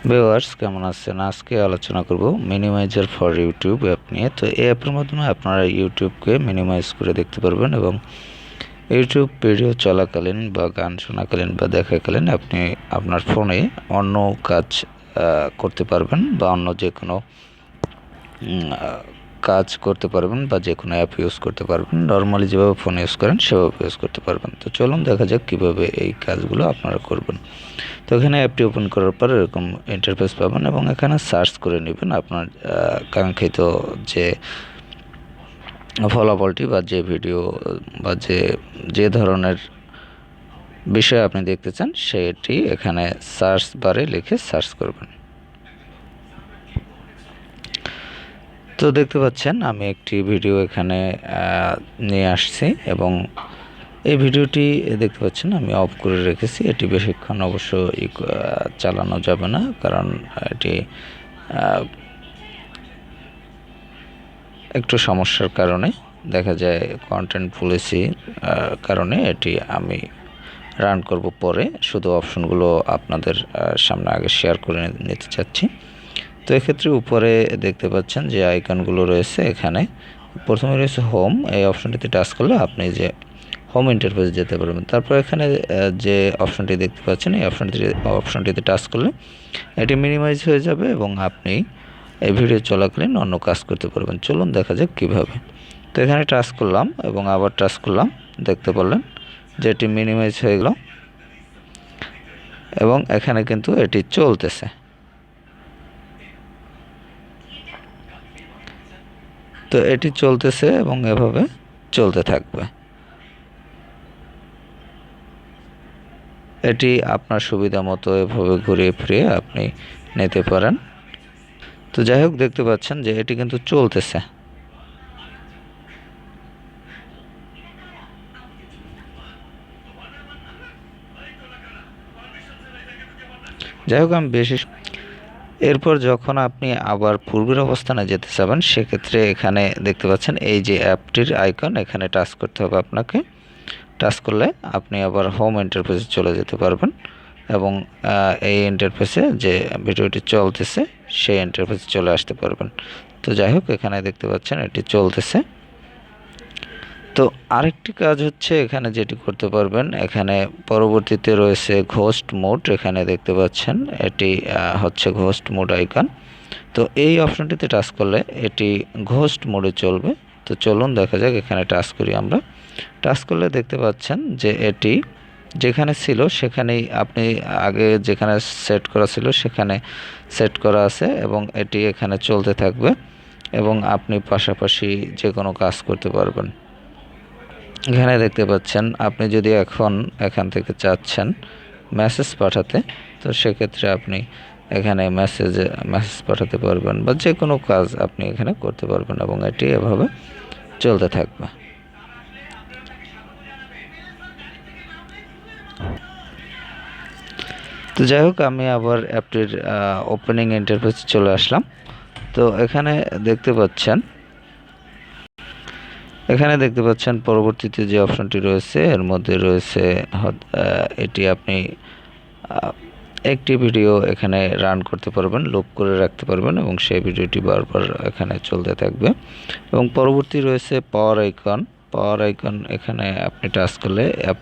Viewers কেমন আছেন? আজকে আলোচনা করব মিনিমাইজার ফর ইউটিউব অ্যাপ নিয়ে। তো এই অ্যাপের মাধ্যমে আপনারা ইউটিউবকে মিনিমাইজ করে দেখতে পারবেন এবং ইউটিউব ভিডিও চলাকালীন বা গান শোনাকালীন বা দেখাকালীন আপনি আপনার ফোনে অন্য কাজ করতে পারবেন বা অন্য যে কোনো কাজ করতে পারবেন বা যে কোনো অ্যাপ ইউজ করতে পারবেন। নর্মালি যেভাবে ফোন ইউজ করেন সেভাবে ইউজ করতে পারবেন। তো চলুন দেখা যাক কীভাবে এই কাজগুলো আপনারা করবেন। তো এখানে অ্যাপটি ওপেন করার পর এরকম ইন্টারফেস পাবেন এবং এখানে সার্চ করে নেবেন আপনার কাঙ্ক্ষিত যে ফলাফলটি বা যে ভিডিও বা যে ধরনের বিষয় আপনি দেখতে চান সেটি এখানে সার্চ বারে লিখে সার্চ করবেন। তো দেখতে পাচ্ছেন আমি একটি ভিডিও এখানে নিয়ে আসছি এবং এই ভিডিওটি দেখতে পাচ্ছেন আমি অফ করে রেখেছি। এটি বেশিক্ষণ অবশ্য চালানো যাবে না, কারণ এটি একটু সমস্যার কারণে দেখা যায় কন্টেন্ট পলিসি কারণে এটি আমি রান করব পরে। শুধু অপশনগুলো আপনাদের সামনে আগে শেয়ার করে নিতে চাচ্ছি। তো এক্ষেত্রে উপরে দেখতে পাচ্ছেন যে আইকনগুলো রয়েছে, এখানে প্রথমে রয়েছে হোম। এই অপশনটিতে টাচ করলে আপনি যে হোম ইন্টারফেস যেতে পারবেন। তারপর এখানে যে অপশনটি দেখতে পাচ্ছেন এই অপশনটিতে টাচ করলে এটি মিনিমাইজ হয়ে যাবে এবং আপনি এই ভিডিও চলাকালীন অন্য কাজ করতে পারবেন। চলুন দেখা যাক কীভাবে। তো এখানে টাচ করলাম এবং আবার টাচ করলাম, দেখতে পারলেন যে এটি মিনিমাইজ হয়ে গেল এবং এখানে কিন্তু এটি চলতেছে। তো এটি চলতেছে এবং এভাবে চলতে থাকবে। এটি আপনার সুবিধা মতো এভাবে ঘুরিয়ে ফিরিয়ে আপনি নিতে পারেন। তো যাই হোক, দেখতে পাচ্ছেন যে এটি কিন্তু চলতেছে। যাই হোক, আমি এরপর যখন আপনি আবার পূর্বের অবস্থানে যেতে চাবেন সেক্ষেত্রে এখানে দেখতে পাচ্ছেন এই যে অ্যাপটির আইকন, এখানে টাচ করতে হবে আপনাকে। টাচ করলে আপনি আবার হোম ইন্টারফেসে চলে যেতে পারবেন এবং এই ইন্টারফেসে যে ভিডিওটি চলতেছে সেই ইন্টারফেসে চলে আসতে পারবেন। তো যাই হোক, এখানে দেখতে পাচ্ছেন এটি চলতেছে। তো আরেকটি কাজ হচ্ছে এখানে যেটি করতে পারবেন, এখানে পরবর্তীতে রয়েছে ঘোস্ট মোড। এখানে দেখতে পাচ্ছেন এটি হচ্ছে ঘোস্ট মোড আইকন। তো এই অপশনটিতে টাচ করলে এটি ঘোস্ট মোডে চলবে। তো চলুন দেখা যাক, এখানে টাচ করি আমরা। টাচ করলে দেখতে পাচ্ছেন যে এটি যেখানে ছিল সেখানেই আপনি আগে যেখানে সেট করা ছিল সেখানে সেট করা আছে এবং এটি এখানে চলতে থাকবে এবং আপনি পাশাপাশি যে কোনো কাজ করতে পারবেন। এখানে দেখতে পাচ্ছেন আপনি যদি এখান থেকে চাচ্ছেন মেসেজ পাঠাতে, তো সেক্ষেত্রে আপনি এখানে মেসেজ পাঠাতে পারবেন বা যে কোনো কাজ আপনি এখানে করতে পারবেন এবং এটি এভাবে চলতে থাকবে। তো যাই হোক, আমি আবার অ্যাপটির ওপেনিং ইন্টারফেসে চলে আসলাম। তো এখানে দেখতে পাচ্ছেন পরবর্তীতে যে অপশনটি রয়েছে এর মধ্যে রয়েছে এটি আপনি একটি ভিডিও এখানে রান করতে পারবেন, লুপ করে রাখতে পারবেন এবং সেই ভিডিওটি বারবার এখানে চলতে থাকবে। এবং পরবর্তী রয়েছে পাওয়ার আইকন। এখানে আপনি টাচ করলে অ্যাপ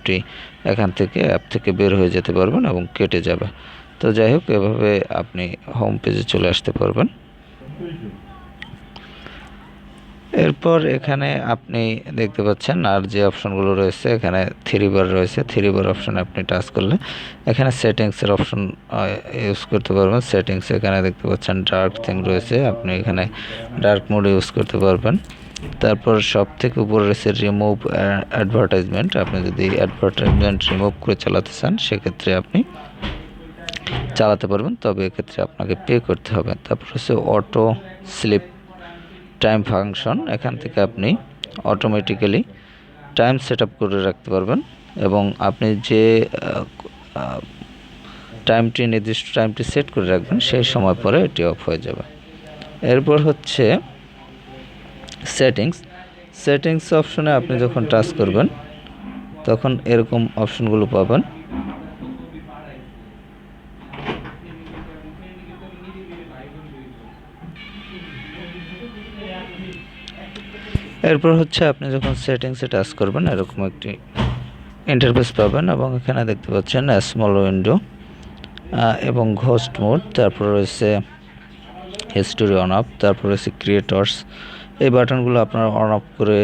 থেকে বের হয়ে যেতে পারবেন এবং কেটে যাবে। তো যাই হোক, এভাবে আপনি হোম পেজে চলে আসতে পারবেন। এরপর এখানে আপনি দেখতে পাচ্ছেন আর যে অপশনগুলো রয়েছে, এখানে থ্রি বার রয়েছে। থ্রি বার অপশন আপনি টাচ করলে এখানে সেটিংসের অপশন ইউজ করতে পারবেন। সেটিংস এখানে দেখতে পাচ্ছেন ডার্ক থিং রয়েছে, আপনি এখানে ডার্ক মোড ইউজ করতে পারবেন। তারপর সব থেকে উপরে রয়েছে রিমুভ অ্যাডভার্টাইজমেন্ট। আপনি যদি অ্যাডভার্টাইজমেন্ট রিমুভ করে চালাতে চান সেক্ষেত্রে আপনি চালাতে পারবেন, তবে এক্ষেত্রে আপনাকে পে করতে হবে। তারপর হচ্ছে অটো স্লিপ টাইম ফাংশন। এখান থেকে আপনি অটোমেটিক্যালি টাইম সেট আপ করে রাখতে পারবেন এবং আপনি যে নির্দিষ্ট টাইমটি সেট করে রাখবেন সেই সময় পরে এটি অফ হয়ে যাবে। এরপর হচ্ছে সেটিংস অপশনে আপনি যখন টাচ করবেন তখন এরকম অপশনগুলো পাবেন। এরপর হচ্ছে আপনি যখন সেটিংসে টাচ করবেন এরকম একটি ইন্টারফেস পাবেন এবং এখানে দেখতে পাচ্ছেন স্মল উইন্ডো এবং ঘোস্ট মোড, তারপর রয়েছে হিস্টোরি অন অফ, তারপর রয়েছে ক্রিয়েটর্স। এই বাটনগুলো আপনারা অন অফ করে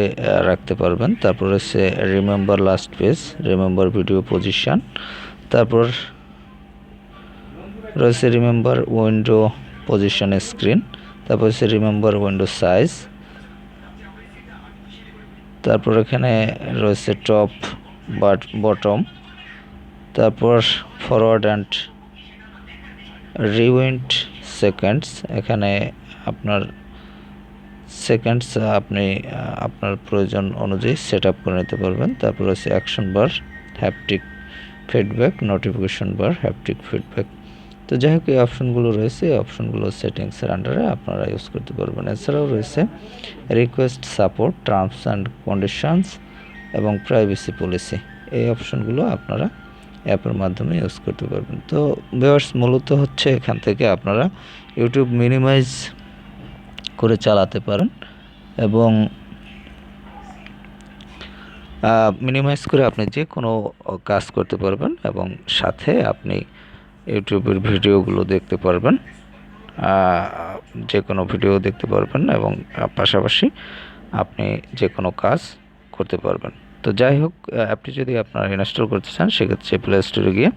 রাখতে পারবেন। তারপর রয়েছে remember last page, remember video position, তারপর রয়েছে রিমেম্বার উইন্ডো পজিশন স্ক্রিন, তারপর হচ্ছে রিমেম্বার উইন্ডো সাইজ, তারপর এখানে রয়েছে টপ বটম, তারপর ফরওয়ার্ড অ্যান্ড রিউইন্ড সেকেন্ডস। এখানে আপনার সেকেন্ডস আপনি আপনার প্রয়োজন অনুযায়ী সেট আপ করে নিতে পারবেন। তারপর হচ্ছে অ্যাকশন বার, হ্যাপটিক ফিডব্যাক, নোটিফিকেশন বার, হ্যাপটিক ফিডব্যাক। তো যাই হোক এই অপশনগুলো রয়েছে, এই অপশনগুলো সেটিংসের আন্ডারে আপনারা ইউজ করতে পারবেন। এছাড়াও রয়েছে request support, terms and conditions এবং প্রাইভেসি পলিসি। এই অপশনগুলো আপনারা অ্যাপের মাধ্যমে ইউজ করতে পারবেন। তো ভিউয়ার্স মূলত হচ্ছে এখান থেকে আপনারা ইউটিউব মিনিমাইজ করে চালাতে পারেন এবং মিনিমাইজ করে আপনি যে কোনো কাজ করতে পারবেন এবং সাথে আপনি ইউটিউবের ভিডিওগুলো দেখতে পারবেন, যে কোনো ভিডিও দেখতে পারবেন এবং পাশাপাশি আপনি যে কোনো কাজ করতে পারবেন। তো যাই হোক অ্যাপটি যদি আপনারা ইনস্টল করতে চান সেক্ষেত্রে প্লে স্টোরে গিয়ে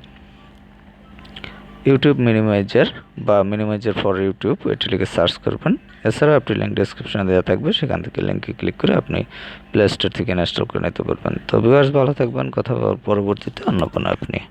ইউটিউব মিনিমাইজার বা মিনিমাইজার ফর ইউটিউব এটি লিখে সার্চ করবেন। এছাড়াও অ্যাপটি লিঙ্ক ডিসক্রিপশনে দেওয়া থাকবে, সেখান থেকে লিঙ্কে ক্লিক করে আপনি প্লে স্টোর থেকে ইনস্টল করে নিতে পারবেন। তো ভিউয়ার্স ভালো থাকবেন, কথা বলার পরবর্তীতে অন্য কোনো অ্যাপ নিয়ে।